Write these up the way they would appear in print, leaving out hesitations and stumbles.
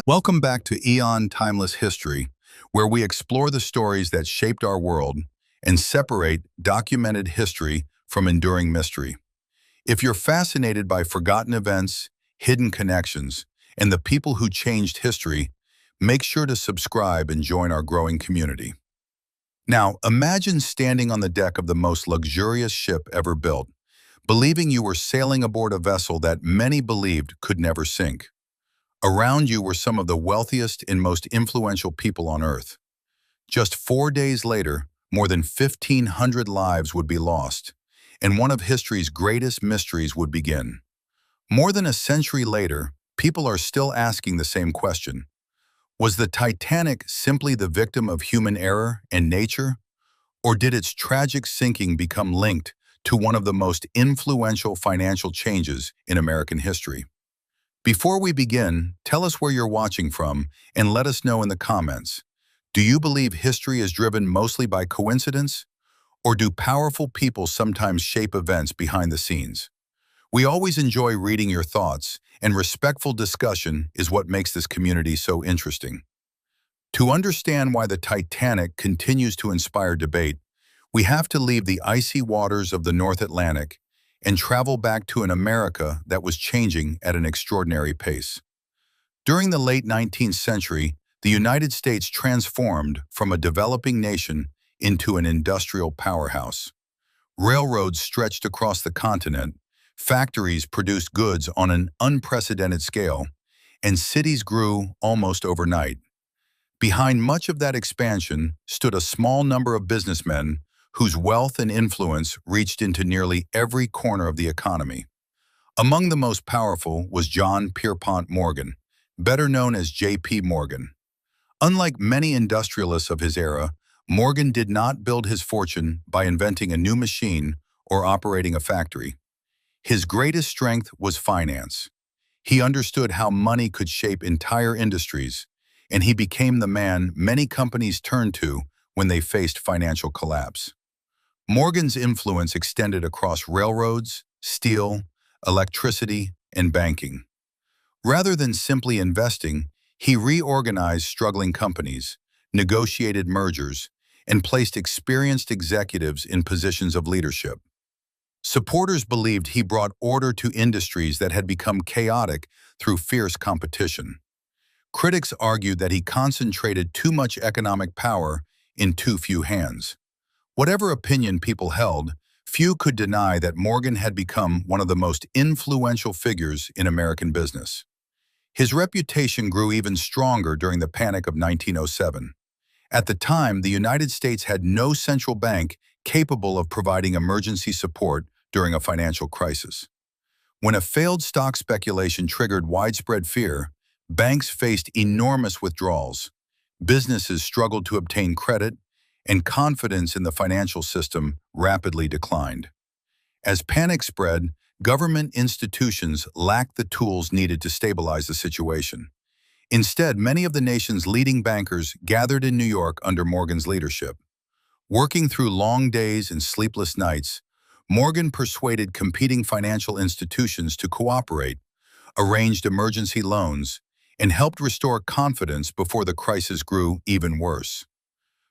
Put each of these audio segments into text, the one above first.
Welcome back to Eon Timeless History, where we explore the stories that shaped our world and separate documented history from enduring mystery. If you're fascinated by forgotten events, hidden connections, and the people who changed history, make sure to subscribe and join our growing community. Now, imagine standing on the deck of the most luxurious ship ever built, believing you were sailing aboard a vessel that many believed could never sink. Around you were some of the wealthiest and most influential people on Earth. Just 4 days later, more than 1,500 lives would be lost, and one of history's greatest mysteries would begin. More than a century later, people are still asking the same question. Was the Titanic simply the victim of human error and nature, or did its tragic sinking become linked to one of the most influential financial changes in American history? Before we begin, tell us where you're watching from and let us know in the comments. Do you believe history is driven mostly by coincidence, or do powerful people sometimes shape events behind the scenes? We always enjoy reading your thoughts, and respectful discussion is what makes this community so interesting. To understand why the Titanic continues to inspire debate, we have to leave the icy waters of the North Atlantic and travel back to an America that was changing at an extraordinary pace. During the late 19th century, the United States transformed from a developing nation into an industrial powerhouse. Railroads stretched across the continent, factories produced goods on an unprecedented scale, and cities grew almost overnight. Behind much of that expansion stood a small number of businessmen whose wealth and influence reached into nearly every corner of the economy. Among the most powerful was John Pierpont Morgan, better known as J.P. Morgan. Unlike many industrialists of his era, Morgan did not build his fortune by inventing a new machine or operating a factory. His greatest strength was finance. He understood how money could shape entire industries, and he became the man many companies turned to when they faced financial collapse. Morgan's influence extended across railroads, steel, electricity, and banking. Rather than simply investing, he reorganized struggling companies, negotiated mergers, and placed experienced executives in positions of leadership. Supporters believed he brought order to industries that had become chaotic through fierce competition. Critics argued that he concentrated too much economic power in too few hands. Whatever opinion people held, few could deny that Morgan had become one of the most influential figures in American business. His reputation grew even stronger during the Panic of 1907. At the time, the United States had no central bank capable of providing emergency support during a financial crisis. When a failed stock speculation triggered widespread fear, banks faced enormous withdrawals. Businesses struggled to obtain credit, and confidence in the financial system rapidly declined. As panic spread, government institutions lacked the tools needed to stabilize the situation. Instead, many of the nation's leading bankers gathered in New York under Morgan's leadership. Working through long days and sleepless nights, Morgan persuaded competing financial institutions to cooperate, arranged emergency loans, and helped restore confidence before the crisis grew even worse.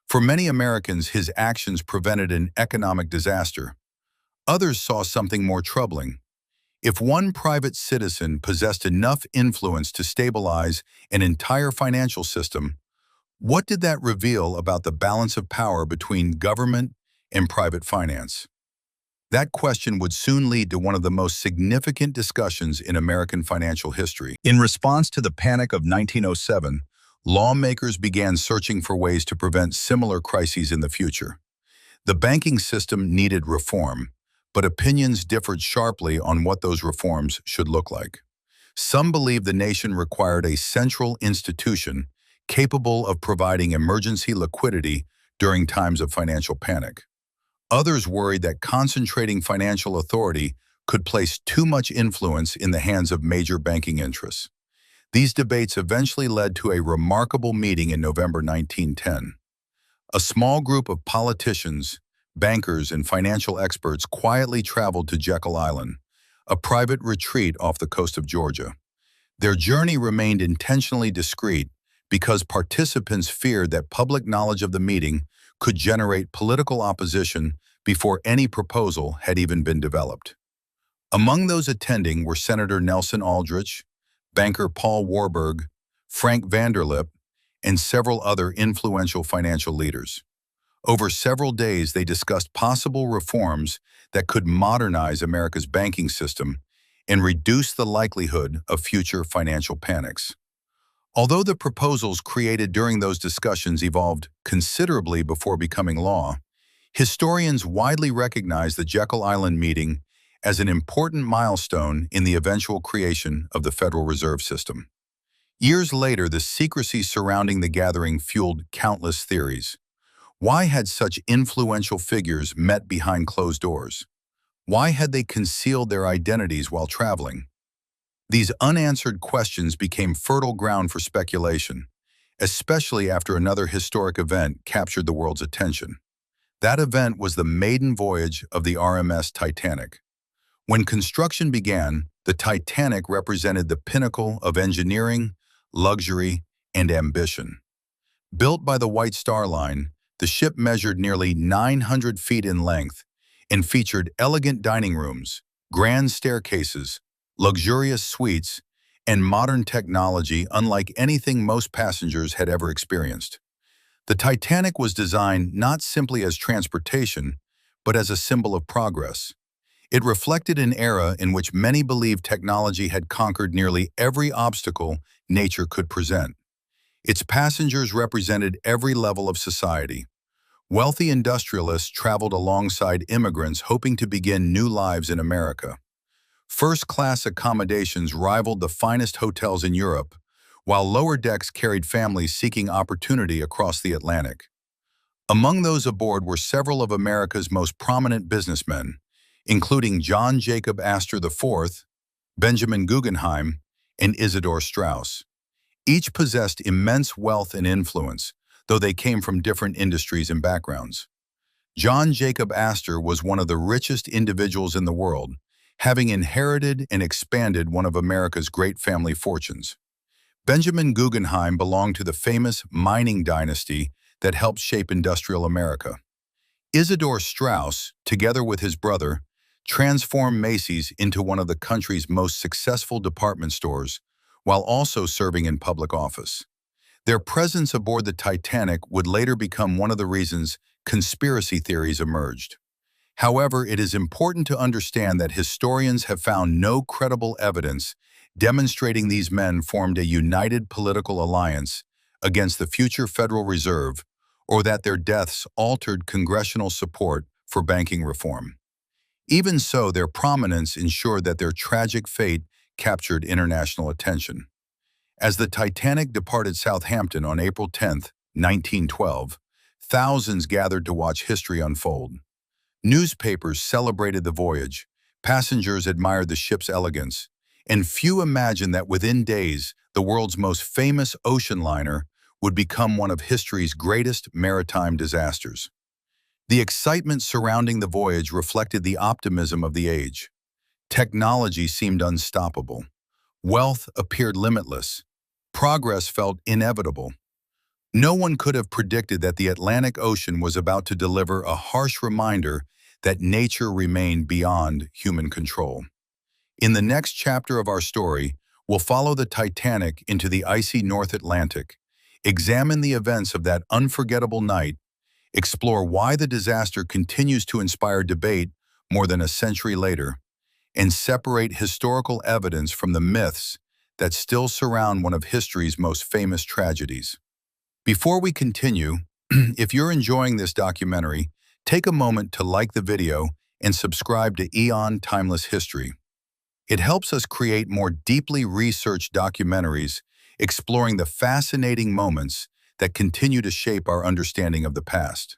For many Americans, his actions prevented an economic disaster. Others saw something more troubling. If one private citizen possessed enough influence to stabilize an entire financial system, what did that reveal about the balance of power between government and private finance? That question would soon lead to one of the most significant discussions in American financial history. In response to the Panic of 1907, lawmakers began searching for ways to prevent similar crises in the future. The banking system needed reform, but opinions differed sharply on what those reforms should look like. Some believed the nation required a central institution capable of providing emergency liquidity during times of financial panic. Others worried that concentrating financial authority could place too much influence in the hands of major banking interests. These debates eventually led to a remarkable meeting in November 1910. A small group of politicians, bankers, and financial experts quietly traveled to Jekyll Island, a private retreat off the coast of Georgia. Their journey remained intentionally discreet because participants feared that public knowledge of the meeting could generate political opposition before any proposal had even been developed. Among those attending were Senator Nelson Aldrich, banker Paul Warburg, Frank Vanderlip, and several other influential financial leaders. Over several days, they discussed possible reforms that could modernize America's banking system and reduce the likelihood of future financial panics. Although the proposals created during those discussions evolved considerably before becoming law, historians widely recognize the Jekyll Island meeting as an important milestone in the eventual creation of the Federal Reserve System. Years later, the secrecy surrounding the gathering fueled countless theories. Why had such influential figures met behind closed doors? Why had they concealed their identities while traveling? These unanswered questions became fertile ground for speculation, especially after another historic event captured the world's attention. That event was the maiden voyage of the RMS Titanic. When construction began, the Titanic represented the pinnacle of engineering, luxury, and ambition. Built by the White Star Line, the ship measured nearly 900 feet in length and featured elegant dining rooms, grand staircases, luxurious suites, and modern technology unlike anything most passengers had ever experienced. The Titanic was designed not simply as transportation, but as a symbol of progress. It reflected an era in which many believed technology had conquered nearly every obstacle nature could present. Its passengers represented every level of society. Wealthy industrialists traveled alongside immigrants hoping to begin new lives in America. First-class accommodations rivaled the finest hotels in Europe, while lower decks carried families seeking opportunity across the Atlantic. Among those aboard were several of America's most prominent businessmen, including John Jacob Astor IV, Benjamin Guggenheim, and Isidor Straus. Each possessed immense wealth and influence, though they came from different industries and backgrounds. John Jacob Astor was one of the richest individuals in the world, having inherited and expanded one of America's great family fortunes. Benjamin Guggenheim belonged to the famous mining dynasty that helped shape industrial America. Isidor Straus, together with his brother, transformed Macy's into one of the country's most successful department stores, while also serving in public office. Their presence aboard the Titanic would later become one of the reasons conspiracy theories emerged. However, it is important to understand that historians have found no credible evidence demonstrating these men formed a united political alliance against the future Federal Reserve or that their deaths altered congressional support for banking reform. Even so, their prominence ensured that their tragic fate captured international attention. As the Titanic departed Southampton on April 10, 1912, thousands gathered to watch history unfold. Newspapers celebrated the voyage, passengers admired the ship's elegance, and few imagined that within days, the world's most famous ocean liner would become one of history's greatest maritime disasters. The excitement surrounding the voyage reflected the optimism of the age. Technology seemed unstoppable. Wealth appeared limitless. Progress felt inevitable. No one could have predicted that the Atlantic Ocean was about to deliver a harsh reminder that nature remained beyond human control. In the next chapter of our story, we'll follow the Titanic into the icy North Atlantic, examine the events of that unforgettable night, explore why the disaster continues to inspire debate more than a century later, and separate historical evidence from the myths that still surround one of history's most famous tragedies. Before we continue, if you're enjoying this documentary, take a moment to like the video and subscribe to Eon Timeless History. It helps us create more deeply researched documentaries exploring the fascinating moments that continue to shape our understanding of the past.